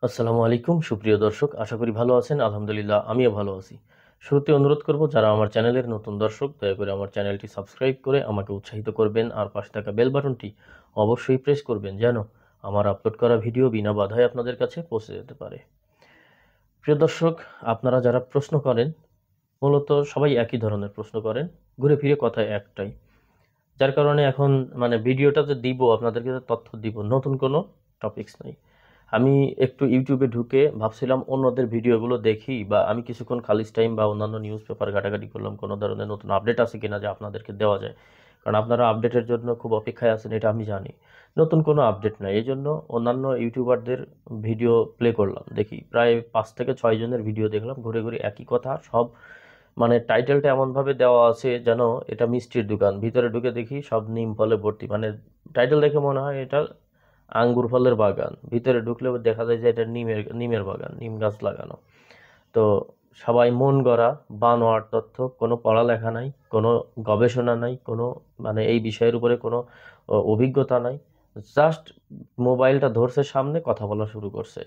আসসালামু আলাইকুম সুপ্রিয় দর্শক, আশা করি ভালো আছেন। আলহামদুলিল্লাহ আমিও ভালো আছি। শুরুতে অনুরোধ করব, যারা আমার চ্যানেলের নতুন দর্শক, দয়া করে আমার চ্যানেলটি সাবস্ক্রাইব করে আমাকে উৎসাহিত করবেন, আর পাশে থাকা বেল বাটনটি অবশ্যই প্রেস করবেন যেন আমার আপলোড করা ভিডিও বিনা বাধায় আপনাদের কাছে পৌঁছে যেতে পারে। প্রিয় দর্শক, আপনারা যারা প্রশ্ন করেন, মূলত সবাই একই ধরনের প্রশ্ন করেন, ঘুরে ফিরে কথা একটাই। যার কারণে এখন ভিডিওটাতে দিব, আপনাদেরকে তথ্য দিব, নতুন কোনো টপিকস নেই। আমি একটু ইউটিউবে ঢুকে ভাবছিলাম অন্যদের ভিডিওগুলো দেখি, বা আমি কিছুক্ষণ খালিজ টাইম বা অন্যান্য নিউজ পেপার ঘাটাঘাটি করলাম কোনো ধরনের নতুন আপডেট আছে কিনা যে আপনাদেরকে দেওয়া যায়। কারণ আপনারা আপডেটের জন্য খুব অপেক্ষায় আছেন, এটা আমি জানি। নতুন কোনো আপডেট নাই, এই জন্য অন্যান্য ইউটিউবারদের ভিডিও প্লে করলাম, দেখি প্রায় 5 থেকে 6 জনের ভিডিও দেখলাম, ঘুরে ঘুরে একই কথা সব। টাইটেলটা এমনভাবে দেওয়া আছে যেন এটা মিষ্টির দোকান, ভিতরে ঢুকে দেখি সব নিম ফলে ভর্তি। টাইটেল দেখে মনে হয় এটা আঙ্গুর ফলের বাগান, ভিতরে ঢুকলে দেখা যায় যে এটা নিমের বাগান, নিম গাছ লাগানো। তো সবাই মন গড়া বানোয়ার তথ্য, কোনো পড়ালেখা নাই, কোনো গবেষণা নাই, কোনো এই বিষয়ের উপরে কোনো অভিজ্ঞতা নাই। জাস্ট মোবাইলটা ধরছে সামনে, কথা বলা শুরু করছে।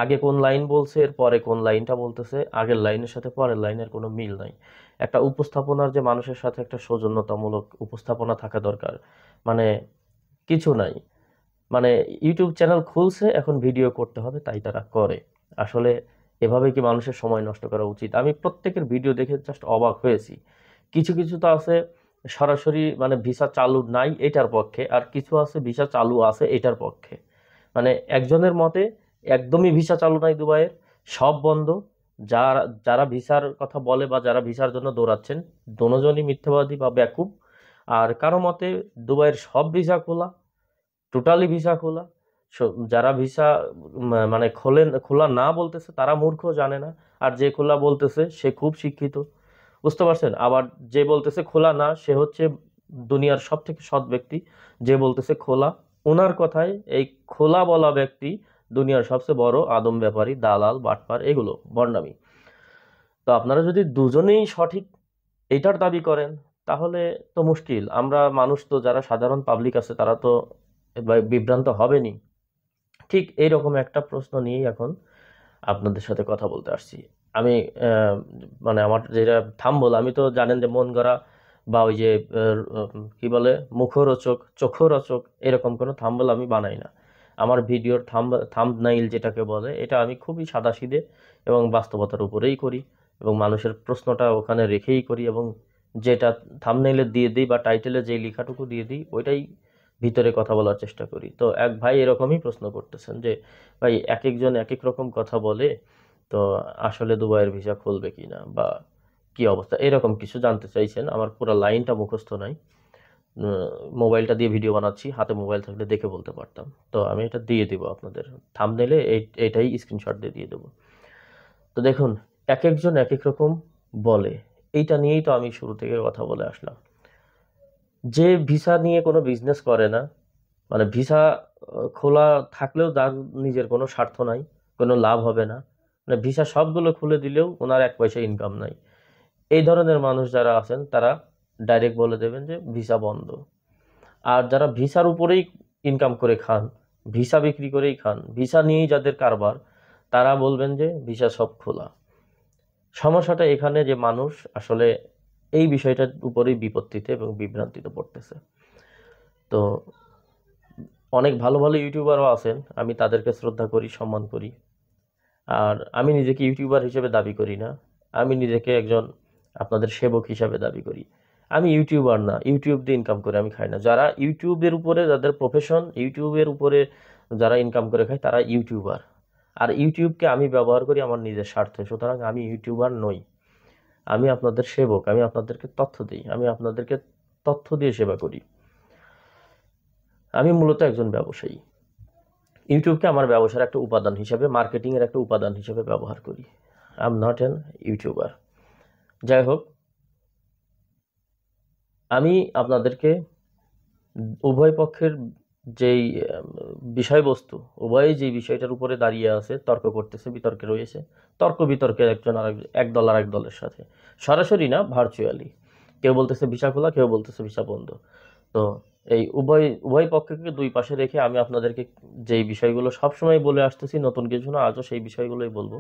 আগে কোন লাইন বলছে, এর পরে কোন লাইনটা বলতেছে, আগের লাইনের সাথে পরের লাইনের কোনো মিল নাই। একটা উপস্থাপনার যে মানুষের সাথে একটা সৌজন্যতামূলক উপস্থাপনা থাকা দরকার, মানে কিছু নাই। মানে ইউটিউব চ্যানেল খুলছে, এখন ভিডিও করতে হবে, তাই তারা করে। আসলে এভাবে কি মানুষের সময় নষ্ট করা উচিত? আমি প্রত্যেকের ভিডিও দেখে জাস্ট অবাক হয়েছি। কিছু কিছু তো আছে সরাসরি ভিসা চালু নাই এটার পক্ষে, আর কিছু আছে ভিসা চালু আছে এটার পক্ষে। একজনের মতে একদমই ভিসা চালু নাই দুবাইয়ের, সব বন্ধ। যারা যারা ভিসার কথা বলে বা যারা ভিসার জন্য দৌড়াচ্ছেন, দোনোজনই মিথ্যাবাদী বা বেকুব। আর কারো মতে দুবাইয়ের সব ভিসা খোলা, টোটালি ভিসা খোলা। যারা ভিসা খোলা না বলতেছে তারা মূর্খ, জানে না। আর যে খোলা বলতেছে সে খুব শিক্ষিত, বুঝতে পারছেন? আবার যে বলতেছে খোলা না, সে হচ্ছে দুনিয়ার সব থেকে সৎ ব্যক্তি। যে বলতেছে খোলা, ওনার কথায় এই খোলা বলা ব্যক্তি দুনিয়ার সবচেয়ে বড় আদম ব্যাপারী, দালাল, বাটপার, এগুলো ভণ্ডামি। তো আপনারা যদি দুজনেই সঠিক এইটার দাবি করেন, তাহলে তো মুশকিল। আমরা মানুষ, তো যারা সাধারণ পাবলিক আছে তারা তো বিভ্রান্ত হবেনি। ঠিক এইরকম একটা প্রশ্ন নিয়েই এখন আপনাদের সাথে কথা বলতে আসছি। আমি আমার যেটা থাম্বল, আমি তো জানেন যে মন গড়া বা ওই যে কি বলে মুখরোচক, চোখরোচক, এরকম কোনো থাম্বল আমি বানাই না। আমার ভিডিওর থাম্বনাইল যেটাকে বলে, এটা আমি খুবই সাদাসিধে এবং বাস্তবতার উপরেই করি, এবং মানুষের প্রশ্নটা ওখানে রেখেই করি, এবং যেটা থাম্বনেইলে দিয়ে দিই বা টাইটেলে যে লেখাটুকু দিয়ে দিই ওইটাই ভিতরে কথা বলার চেষ্টা করি। তো এক ভাই এরকমই প্রশ্ন করতেছেন যে, ভাই এক একজন এক এক রকম কথা বলে, তো আসলে দুবাইয়ের ভিসা খুলবে কিনা বা কি অবস্থা, এরকম কিছু জানতে চাইছেন। আমার পুরো লাইনটা মুখস্থ নাই, মোবাইলটা দিয়ে ভিডিও বানাচ্ছি, হাতে মোবাইল থাকলে দেখে বলতে পারতাম। তো আমি এটা দিয়ে দিব আপনাদের থাম্বনেইলে, এটাই স্ক্রিনশট দিয়ে দিয়ে দেবো। তো দেখুন, এক একজন এক এক রকম বলে, এইটা নিয়েই তো আমি শুরু থেকে কথা বলে আসলাম। যে ভিসা নিয়ে কোনো বিজনেস করে না, ভিসা খোলা থাকলেও তার নিজের কোনো স্বার্থ নাই, কোনো লাভ হবে না, ভিসা সবগুলো খুলে দিলেও ওনার 1 পয়সা ইনকাম নাই, এই ধরনের মানুষ যারা আছেন তারা ডাইরেক্ট বলে দেবেন যে ভিসা বন্ধ। আর যারা ভিসার উপরেই ইনকাম করে খান, ভিসা বিক্রি করেই খান, ভিসা নিয়েই যাদের কারবার, তারা বলবেন যে ভিসা সব খোলা। সমস্যাটা এখানে যে মানুষ আসলে এই বিষয়টার উপরেই বিপত্তিতে এবং বিভ্রান্তিতে পড়তেছে। তো অনেক ভালো ভালো ইউটিউবারও আছেন, আমি তাদেরকে শ্রদ্ধা করি, সম্মান করি। আর আমি নিজেকে ইউটিউবার হিসেবে দাবি করি না, আমি নিজেকে একজন আপনাদের সেবক হিসাবে দাবি করি। আমি ইউটিউবার না, ইউটিউব দিয়ে ইনকাম করে আমি খাই না। যারা ইউটিউবের উপরে, যাদের প্রফেশন ইউটিউবের উপরে, যারা ইনকাম করে খায় তারা ইউটিউবার। আর ইউটিউবকে আমি ব্যবহার করি আমার নিজের স্বার্থে, সুতরাং আমি ইউটিউবার নই। আমি আপনাদের সেবক, আমি আপনাদেরকে তথ্য দিই, আমি আপনাদেরকে তথ্য দিয়ে সেবা করি। আমি মূলত একজন ব্যবসায়ী, ইউটিউবকে আমার ব্যবসার একটা উপাদান হিসেবে, মার্কেটিংয়ের একটা উপাদান হিসেবে ব্যবহার করি। I am not an YouTuber. যাই হোক, আমি আপনাদেরকে উভয় পক্ষের যেই বিষয়বস্তু, উভয়ই যে বিষয়টার উপরে দাঁড়িয়ে আছে, তর্ক করতেছে, বিতর্কে রয়েছে, তর্ক বিতর্কে একজন আর এক দল আর এক দলের সাথে, সরাসরি না, ভার্চুয়ালি। কেউ বলতেছে ভিসা খোলা, কেউ বলতেছে ভিসা বন্ধ। তো এই উভয় উভয় পক্ষকে দুই পাশে রেখে আমি আপনাদেরকে যেই বিষয়গুলো সবসময় বলে আসতেছি, নতুন কিছু না, আজও সেই বিষয়গুলোই বলবো।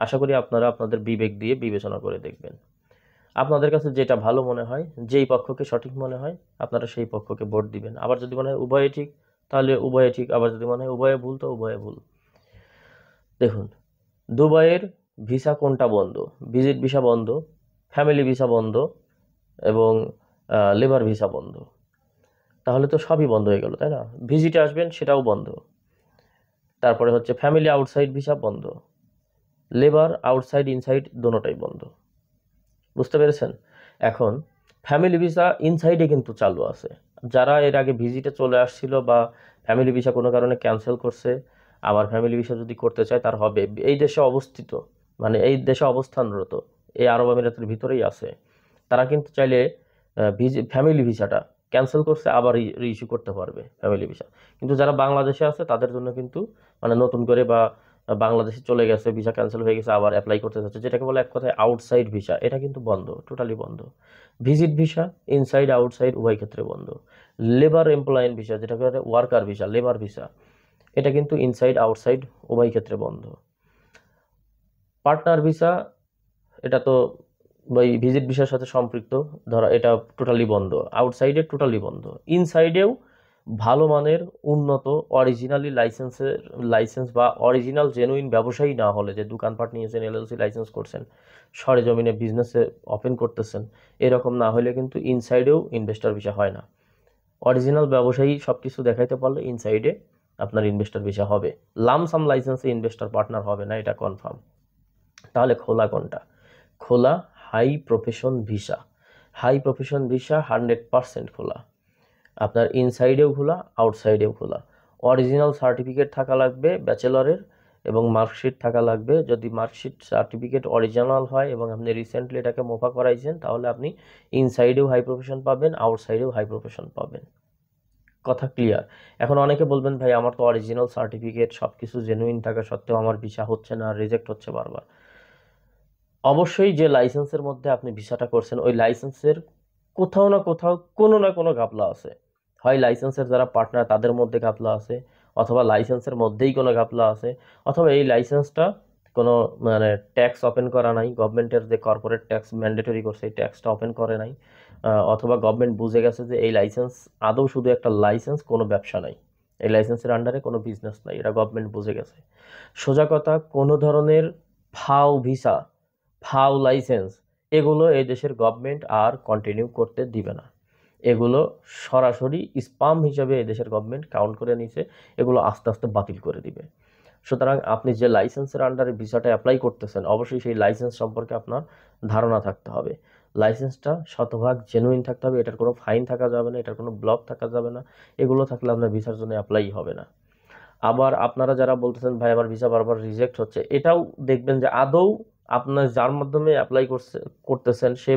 আশা করি আপনারা আপনাদের বিবেক দিয়ে বিবেচনা করে দেখবেন। আপনাদের কাছে যেটা ভালো মনে হয়, যেই পক্ষকে সঠিক মনে হয়, আপনারা সেই পক্ষকে ভোট দিবেন। আবার যদি মনে হয় উভয়ে ঠিক, তাহলে উভয়ে ঠিক। আবার যদি মনে হয় উভয়ে ভুল, তো উভয়ে ভুল। দেখুন, দুবাইয়ের ভিসা কোনটা বন্ধ? ভিজিট ভিসা বন্ধ, ফ্যামিলি ভিসা বন্ধ, এবং লেবার ভিসা বন্ধ। তাহলে তো সবই বন্ধ হয়ে গেল, তাই না? ভিজিটে আসবেন সেটাও বন্ধ। তারপরে হচ্ছে ফ্যামিলি আউটসাইড ভিসা বন্ধ, লেবার আউটসাইড ইনসাইড দোনোটাই বন্ধ। বুঝতে পেরেছেন? এখন ফ্যামিলি ভিসা ইনসাইডে কিন্তু চালু আছে। যারা এর আগে ভিজিটে চলে আসছিল বা ফ্যামিলি ভিসা কোনো কারণে ক্যান্সেল করছে, আবার ফ্যামিলি ভিসা যদি করতে চায় তার হবে, এই দেশে অবস্থিত, মানে এই দেশে অবস্থানরত, এই আরব আমিরাতের ভিতরেই আছে, তারা কিন্তু চাইলে ফ্যামিলি ভিসাটা ক্যান্সেল করছে আবার রিইস্যু করতে পারবে ফ্যামিলি ভিসা। কিন্তু যারা বাংলাদেশে আছে তাদের জন্য কিন্তু, মানে নতুন করে বা বাংলাদেশে চলে গেছে, ভিসা ক্যান্সেল হয়ে গেছে, আবার অ্যাপ্লাই করতে চাচ্ছে, যেটাকে বলে এক কথায় আউটসাইড ভিসা, এটা কিন্তু বন্ধ, টোটালি বন্ধ। ভিজিট ভিসা ইনসাইড আউটসাইড উভয় ক্ষেত্রে বন্ধ। লেবার এমপ্লয়েন্ট ভিসা, যেটাকে বলে ওয়ার্কার ভিসা, লেবার ভিসা, এটা কিন্তু ইনসাইড আউটসাইড উভয় ক্ষেত্রে বন্ধ। পার্টনার ভিসা, এটা তো ওই ভিজিট ভিসার সাথে সম্পৃক্ত, ধরা এটা টোটালি বন্ধ, আউটসাইডে টোটালি বন্ধ। ইনসাইডেও ভালো মানের উন্নত অরিজিনালি লাইসেন্স বা অরিজিনাল জেনুইন ব্যবসায়ী না হলে, যে দোকানপাট নিয়েছেন, এলএলসি লাইসেন্স করছেন, সরেজমিনে বিজনেসে ওপেন করতেছেন, এরকম না হলে কিন্তু ইনসাইডেও ইনভেস্টর ভিসা হয় না। অরিজিনাল ব্যবসায়ী সব কিছু দেখাইতে পারলে ইনসাইডে আপনার ইনভেস্টর ভিসা হবে। লামসাম লাইসেন্সে ইনভেস্টর পার্টনার হবে না, এটা কনফার্ম। তাহলে খোলা কোনটা? খোলা high profession visa. High profession visa 100% খোলা, আপনার ইনসাইডেও খোলা, আউটসাইডেও খোলা। অরিজিনাল সার্টিফিকেট থাকা লাগবে ব্যাচেলরের, এবং মার্কশিট থাকা লাগবে। যদি মার্কশিট সার্টিফিকেট অরিজিনাল হয় এবং আপনি রিসেন্টলি এটাকে মোফা করাইছেন, তাহলে আপনি ইনসাইডেও হাই প্রফেশন পাবেন, আউটসাইডেও হাই প্রফেশন পাবেন। কথা ক্লিয়ার? এখন অনেকে বলবেন, ভাই আমার তো অরিজিনাল সার্টিফিকেট, সব কিছু জেনুইন থাকা সত্ত্বেও আমার ভিসা হচ্ছে না, রিজেক্ট হচ্ছে বারবার। অবশ্যই যে লাইসেন্সের মধ্যে আপনি ভিসাটা করছেন, ওই লাইসেন্সের কোথাও না কোথাও কোনো না কোনো ঘাপলা আছে। হয় লাইসেন্সের যারা পার্টনার তাদের মধ্যে ঘাপলা আছে, অথবা লাইসেন্সের মধ্যেই কোনো ঘাপলা আছে, অথবা এই লাইসেন্সটা কোনো মানে ট্যাক্স ওপেন করা নাই, গভর্নমেন্টের যে কর্পোরেট ট্যাক্স ম্যান্ডেটরি করছে এই ট্যাক্সটা ওপেন করে নাই, অথবা গভর্নমেন্ট বুঝে গেছে যে এই লাইসেন্স আদৌ শুধু একটা লাইসেন্স, কোনো ব্যবসা নাই, এই লাইসেন্সের আন্ডারে কোনো বিজনেস নাই, এটা গভর্নমেন্ট বুঝে গেছে। সোজা কথা, কোনো ধরনের ফাও ভিসা, ফাও লাইসেন্স, এগুলো এই দেশের গভর্নমেন্ট আর কন্টিনিউ করতে দিবে না। এগুলো সরাসরি স্পাম হিসাবে এই দেশের গভর্নমেন্ট কাউন্ট করে নিছে, এগুলো আস্তে আস্তে বাতিল করে দিবে। সুতরাং আপনি যে লাইসেন্সের আন্ডারে ভিসাটা অ্যাপ্লাই করতেছেন, অবশ্যই সেই লাইসেন্স সম্পর্কে আপনার ধারণা থাকতে হবে। লাইসেন্সটা শতভাগ জেনুইন থাকতে হবে, এটার কোনো ফাইন থাকা যাবে না, এটার কোনো ব্লক থাকা যাবে না, এগুলো থাকলে আপনার ভিসার জন্য অ্যাপ্লাই হবে না। আবার আপনারা যারা বলতেছেন, ভাই আমার ভিসা বারবার রিজেক্ট হচ্ছে, এটাও দেখবেন যে আদৌ আপনার যার মাধ্যমে অ্যাপ্লাই করতেছেন সে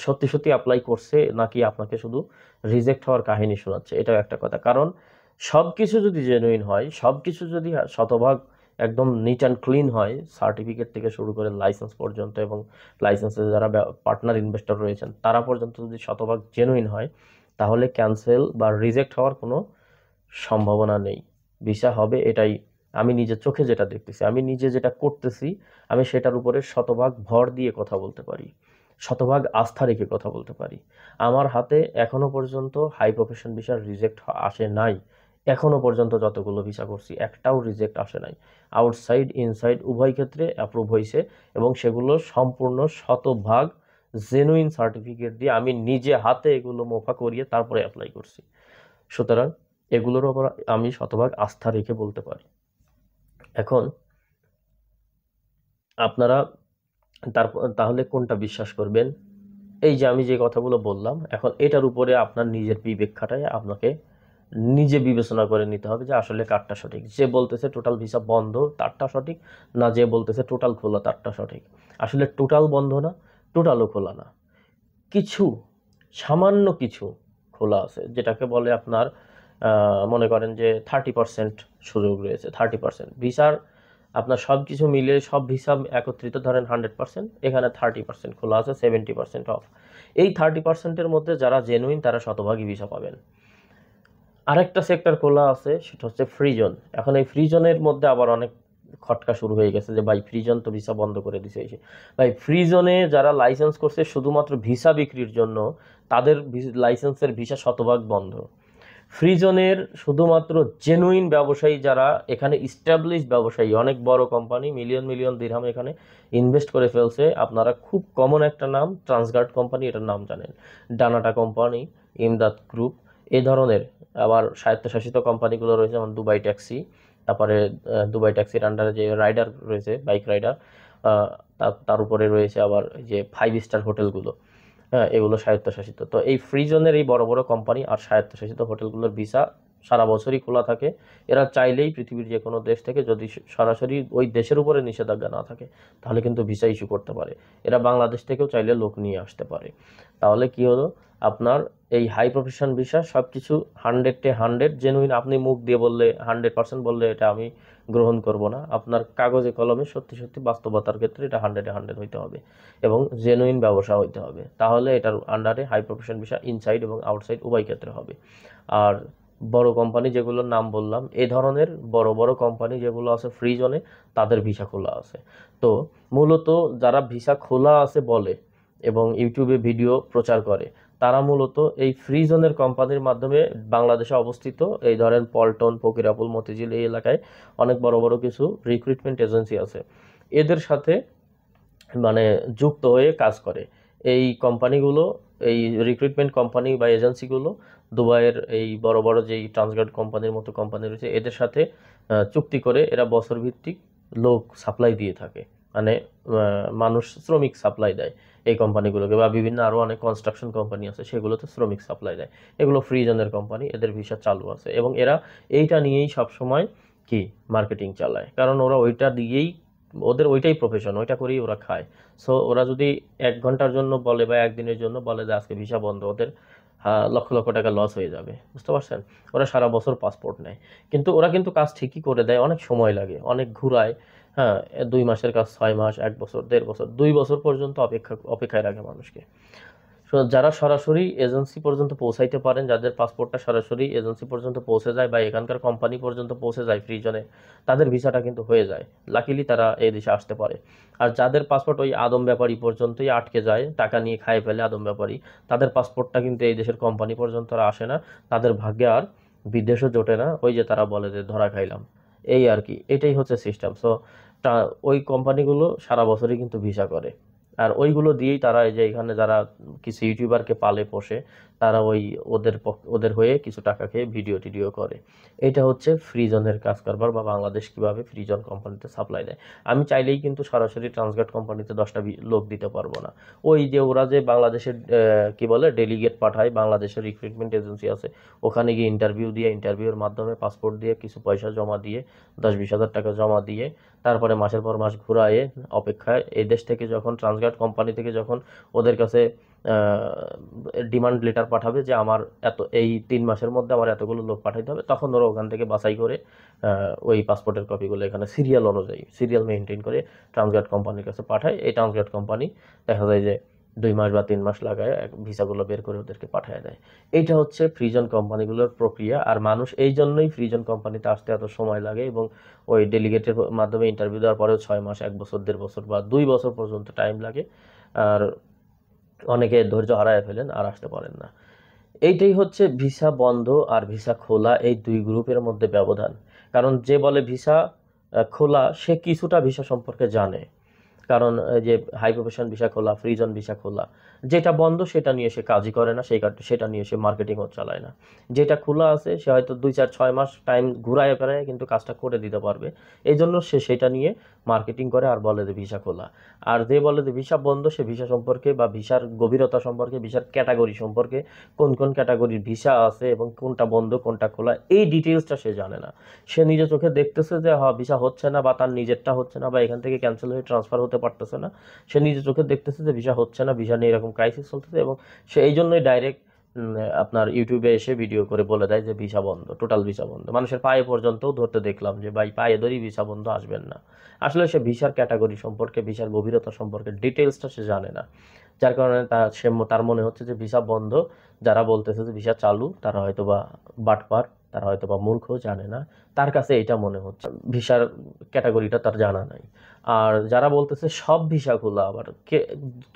সত্যি সত্যি অ্যাপ্লাই করছে, নাকি আপনাকে শুধু রিজেক্ট হওয়ার কাহিনী শোনাচ্ছে, এটাও একটা কথা। কারণ সব কিছু যদি জেনুইন হয়, সব কিছু যদি শতভাগ একদম নিট অ্যান্ড ক্লিন হয়, সার্টিফিকেট থেকে শুরু করে লাইসেন্স পর্যন্ত, এবং লাইসেন্সে যারা পার্টনার ইনভেস্টর রয়েছেন তারা পর্যন্ত যদি শতভাগ জেনুইন হয়, তাহলে ক্যান্সেল বা রিজেক্ট হওয়ার কোনো সম্ভাবনা নেই, ভিসা হবে। এটাই আমি নিজের চোখে যেটা দেখতেছি, আমি নিজে যেটা করতেছি, আমি সেটার উপরে শতভাগ ভর দিয়ে কথা বলতে পারি, শতভাগ আস্থা রেখে কথা বলতে পারি। আমার হাতে এখনো পর্যন্ত হাই প্রফেশন ভিসার রিজেক্ট আসে নাই, এখনো পর্যন্ত যতগুলো ভিসা করছি একটাও রিজেক্ট আসে নাই। আউটসাইড ইনসাইড উভয় ক্ষেত্রে অ্যাপ্রুভ হয়েছে, এবং সেগুলো সম্পূর্ণ শতভাগ জেনুইন সার্টিফিকেট দিয়ে আমি নিজে হাতে এগুলো মোফা করিয়ে তারপরে অ্যাপ্লাই করছি। সুতরাং এগুলোর ওপর আমি শতভাগ আস্থা রেখে বলতে পারি। এখন আপনারা তাহলে কোনটা বিশ্বাস করবেন? এই যে আমি যে কথাগুলো বললাম, এখন এটার উপরে আপনার নিজের বিবেক খাটায় আপনাকে নিজে বিবেচনা করে নিতে হবে যে আসলে কারটা সঠিক। যে বলতেছে টোটাল ভিসা বন্ধ তারটা সঠিক, না যে বলতেছে টোটাল খোলা তারটা সঠিক। আসলে টোটাল বন্ধ না, টোটালও খোলা না, কিছু সামান্য কিছু খোলা আছে, যেটাকে বলে আপনার মনে করেন যে 30% সুযোগ রয়েছে। 30% ভিসার আপনার সব কিছু মিলে সব ভিসা একত্রিত ধরেন 100%, এখানে 30% খোলা আছে, 70% অফ। এই 30%-এর মধ্যে যারা জেনুইন তারা শতভাগই ভিসা পাবেন। আরেকটা সেক্টর খোলা আছে, সেটা হচ্ছে ফ্রি জোন। এখন এই ফ্রি জোনের মধ্যে আবার অনেক খটকা শুরু হয়ে গেছে যে ভাই ফ্রি জোন তো ভিসা বন্ধ করে দিছে এসে। ভাই ফ্রি জোনে যারা লাইসেন্স করছে শুধুমাত্র ভিসা বিক্রির জন্য, তাদের লাইসেন্সের ভিসা শতভাগ বন্ধ। ফ্রি জোনের শুধুমাত্র জেনুইন ব্যবসায়ী যারা, এখানে ইস্টাবলিশ ব্যবসায়ী, অনেক বড় কোম্পানি, মিলিয়ন মিলিয়ন দিরহাম এখানে ইনভেস্ট করে ফেলছে। আপনারা খুব কমন একটা নাম, ট্রান্সগার্ড কোম্পানি, এটার নাম জানেন, ডানাটা কোম্পানি, ইমদাদ গ্রুপ, এই ধরনের। আবার স্বায়ত্তশাসিত কোম্পানিগুলো রয়েছে যেমন দুবাই ট্যাক্সি, তারপরে দুবাই ট্যাক্সির আন্ডারে যে রাইডার রয়েছে, বাইক রাইডার, তার উপরে রয়েছে আবার যে 5 স্টার হোটেলগুলো। হ্যাঁ, এগুলো স্বায়ত্তশাসিত। তো এই ফ্রি জোনের এই বড় বড় কোম্পানি আর স্বায়ত্তশাসিত হোটেলগুলোর ভিসা সারা বছরই খোলা থাকে। এরা চাইলেই পৃথিবীর যে কোনো দেশ থেকে, যদি সরাসরি ওই দেশের উপরে নিষেধাজ্ঞা না থাকে, তাহলে কিন্তু ভিসা ইস্যু করতে পারে। এরা বাংলাদেশ থেকেও চাইলে লোক নিয়ে আসতে পারে। তাহলে কি হলো, আপনার এই হাই প্রফেশন ভিসা সব কিছু 100-100 জেনুইন। আপনি মুখ দিয়ে বললে 100% বললে এটা আমি গ্রহণ করব না। আপনার কাগজে কলমে সত্যি সত্যি বাস্তবতার ক্ষেত্রে এটা 100-100 হইতে হবে এবং জেনুইন ব্যবসা হইতে হবে। তাহলে এটার আন্ডারে হাই প্রফেশন ভিসা ইনসাইড এবং আউটসাইড উভয় ক্ষেত্রে হবে। আর বড় কোম্পানি যেগুলোর নাম বললাম, এই ধরনের বড় বড় কোম্পানি যেগুলো আছে ফ্রি জোনে, তাদের ভিসা খোলা আছে। তো মূলত যারা ভিসা খোলা আছে বলে এবং ইউটিউবে ভিডিও প্রচার করে, তারা মূলত এই ফ্রি জোনের কোম্পানির মাধ্যমে বাংলাদেশে অবস্থিত এই ধরেন পল্টন, ফকিরাপুল, মতিঝিল, এই এলাকায় অনেক বড় বড় কিছু রিক্রুটমেন্ট এজেন্সি আছে, এদের সাথে মানে যুক্ত হয়ে কাজ করে। এই কোম্পানিগুলো, এই রিক্রুটমেন্ট কোম্পানি বা এজেন্সিগুলো দুবাইয়ের এই বড় বড় যেই ট্রান্সগার্ড কোম্পানির মতো কোম্পানি রয়েছে, এদের সাথে চুক্তি করে এরা বছর ভিত্তিক লোক সাপ্লাই দিয়ে থাকে। মানে মানুষ, শ্রমিক সাপ্লাই দেয় এই কোম্পানিগুলোকে, বা বিভিন্ন আরও অনেক কনস্ট্রাকশন কোম্পানি আছে সেগুলোতে শ্রমিক সাপ্লাই দেয়। এগুলো ফ্রি জোনের কোম্পানি, এদের ভিসা চালু আছে এবং এরা এইটা নিয়েই সবসময় কি মার্কেটিং চালায়, কারণ ওরা ওইটা দিয়েই, ওদের ওইটাই প্রফেশন, ওইটা করেই ওরা খায়। সো ওরা যদি 1 ঘন্টার জন্য বলে বা একদিনের জন্য বলে যে আজকে ভিসা বন্ধ, ওদের লক্ষ লক্ষ টাকা লস হয়ে যাবে, বুঝতে পারছেন? ওরা সারা বছর পাসপোর্ট নেয়, কিন্তু ওরা কিন্তু কাজ ঠিকই করে দেয়, অনেক সময় লাগে, অনেক ঘুরায়। হ্যাঁ, 2 মাসের কাজ 6 মাস, 1 বছর, 1.5 বছর, 2 বছর পর্যন্ত অপেক্ষায় রাখে মানুষকে। যারা সরাসরি এজেন্সি পর্যন্ত পৌঁছাইতে পারেন, যাদের পাসপোর্টটা সরাসরি এজেন্সি পর্যন্ত পৌঁছে যায় বা এখানকার কোম্পানি পর্যন্ত পৌঁছে যায় ফ্রি জোনে, তাদের ভিসাটা কিন্তু হয়ে যায়, লাকিলি তারা এই দেশে আসতে পারে। আর যাদের পাসপোর্ট ওই আদম ব্যাপারী পর্যন্তই আটকে যায়, টাকা নিয়ে খায় ফেলে আদম ব্যাপারী, তাদের পাসপোর্টটা কিন্তু এই দেশের কোম্পানি পর্যন্ত আর আসে না, তাদের ভাগ্যে আর বিদেশও জোটে না, ওই যে তারা বলে যে ধরা খাইলাম, এই আর কি, এটাই হচ্ছে সিস্টেম। সো ওই কোম্পানিগুলো সারা বছরই কিন্তু ভিসা করে, আর ওইগুলো দিয়েই তারা এই যে এখানে যারা কিছু ইউটিউবারকে পালে পোষে, তারা ওই ওদের হয়ে কিছু টাকা খেয়ে ভিডিও টিডিও করে। এটা হচ্ছে ফ্রি জোনের কাজ কারবার, বা বাংলাদেশ কীভাবে ফ্রি জোন কোম্পানিতে সাপ্লাই দেয়। আমি চাইলেই কিন্তু সরাসরি ট্রান্সগার্ড কোম্পানিতে 10টা লোক দিতে পারবো না। ওই যে ওরা যে বাংলাদেশের কি বলে ডেলিগেট পাঠায়, বাংলাদেশের রিক্রুটমেন্ট এজেন্সি আছে, ওখানে গিয়ে ইন্টারভিউ দিয়ে, ইন্টারভিউর মাধ্যমে পাসপোর্ট দিয়ে কিছু পয়সা জমা দিয়ে, 10-20 হাজার টাকা জমা দিয়ে, তারপরে মাসের পর মাস ঘুরায়ে অপেক্ষায় এই দেশ থেকে যখন ট্রান্সগার্ড কোম্পানি থেকে যখন ওদের কাছে ডিমান্ড লেটার পাঠাবে যে আমার এই 3 মাসের মধ্যে আমার এতগুলো লোক পাঠাইতে হবে, তখন ওরা ওখান থেকে বাছাই করে ওই পাসপোর্টের কপিগুলো এখানে সিরিয়াল অনুযায়ী, সিরিয়াল মেনটেন করে ট্রান্সগার্ড কোম্পানির কাছে পাঠায়। এই ট্রান্সগার্ড কোম্পানি দেখা যায় যে 2 মাস বা 3 মাস লাগায় ভিসাগুলো বের করে ওদেরকে পাঠিয়ে দেয়। এইটা হচ্ছে ফ্রি জোন কোম্পানিগুলোর প্রক্রিয়া। আর মানুষ এই জন্যই ফ্রি জোন কোম্পানিতে আসতে এত সময় লাগে এবং ওই ডেলিগেটের মাধ্যমে ইন্টারভিউ দেওয়ার পরেও 6 মাস, 1 বছর, 1.5 বছর বা 2 বছর পর্যন্ত টাইম লাগে। আর অনেকে ধৈর্য হারায় ফেলেন আর আসতে পারেন না। এইটাই হচ্ছে ভিসা বন্ধ আর ভিসা খোলা, এই দুই গ্রুপের মধ্যে ব্যবধান। কারণ যে বলে ভিসা খোলা, সে কিছুটা ভিসা সম্পর্কে জানে, কারণ যে হাই প্রফেশন ভিসা খোলা, ফ্রি জোন ভিসা খোলা, যেটা বন্ধ সেটা নিয়ে সে কাজই করে না, সেটা নিয়ে সে মার্কেটিংও চালায় না। যেটা খোলা আছে সে হয়তো 2-4-6 মাস টাইম ঘুরায় ফেরায় কিন্তু কাজটা করে দিতে পারবে, এই জন্য সে সেটা নিয়ে মার্কেটিং করে আর বলে যে ভিসা খোলা। আর যে বলে যে ভিসা বন্ধ, সে ভিসা সম্পর্কে বা ভিসার গভীরতা সম্পর্কে, ভিসার ক্যাটাগরি সম্পর্কে, কোন কোন ক্যাটাগরির ভিসা আছে এবং কোনটা বন্ধ কোনটা খোলা, এই ডিটেলসটা সে জানে না। সে নিজে চোখে দেখতেছে যে ভিসা হচ্ছে না, বা তার নিজেরটা হচ্ছে না, বা এখান থেকে ক্যান্সেল হয়ে ট্রান্সফার হতে পারতেছে না। সে নিজে চোখে দেখতেছে যে ভিসা হচ্ছে না, ভিসা নিয়ে এরকম ক্রাইসিস চলতেছে, এবং সে এই জন্যই ডাইরেক্ট আপনার ইউটিউবে এসে ভিডিও করে বলে দেয় যে ভিসা বন্ধ, টোটাল ভিসা বন্ধ। মানুষের পায়ে পর্যন্তও ধরতে দেখলাম যে ভাই পায়ে ধরেই ভিসা বন্ধ, আসবেন না। আসলে সে ভিসার ক্যাটাগরি সম্পর্কে, ভিসার গভীরতা সম্পর্কে ডিটেলসটা সে জানে না, যার কারণে তার মনে হচ্ছে যে ভিসা বন্ধ। যারা বলতেছে যে ভিসা চালু, তারা হয়তো বা বাটপার, তারা হয়তো বা মূর্খ, জানে না, তার কাছে এটা মনে হচ্ছে। ভিসার ক্যাটাগরিটা তার জানা নাই। আর যারা বলতেছে সব ভিসা খোলা, আবার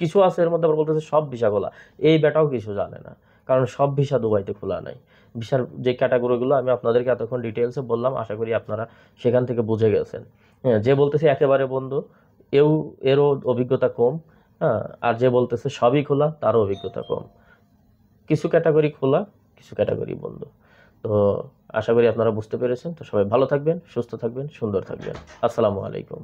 কিছু আছে এর মধ্যে আবার বলতেছে সব ভিসা খোলা, এই বেটাও কিছু জানে না, কারণ সব ভিসা দুবাইতে খোলা নাই। ভিসার যে ক্যাটাগরিগুলো আমি আপনাদেরকে এতক্ষণ ডিটেলসে বললাম, আশা করি আপনারা সেখান থেকে বুঝে গেছেন। হ্যাঁ, যে বলতেছে একেবারে বন্ধ, এরও অভিজ্ঞতা কম। হ্যাঁ, আর যে বলতেছে সবই খোলা, তারও অভিজ্ঞতা কম। কিছু ক্যাটাগরি খোলা, কিছু ক্যাটাগরি বন্ধ। তো আশা করি আপনারা বুঝতে পেরেছেন। তো সবাই ভালো থাকবেন, সুস্থ থাকবেন, সুন্দর থাকবেন। আসসালামু আলাইকুম।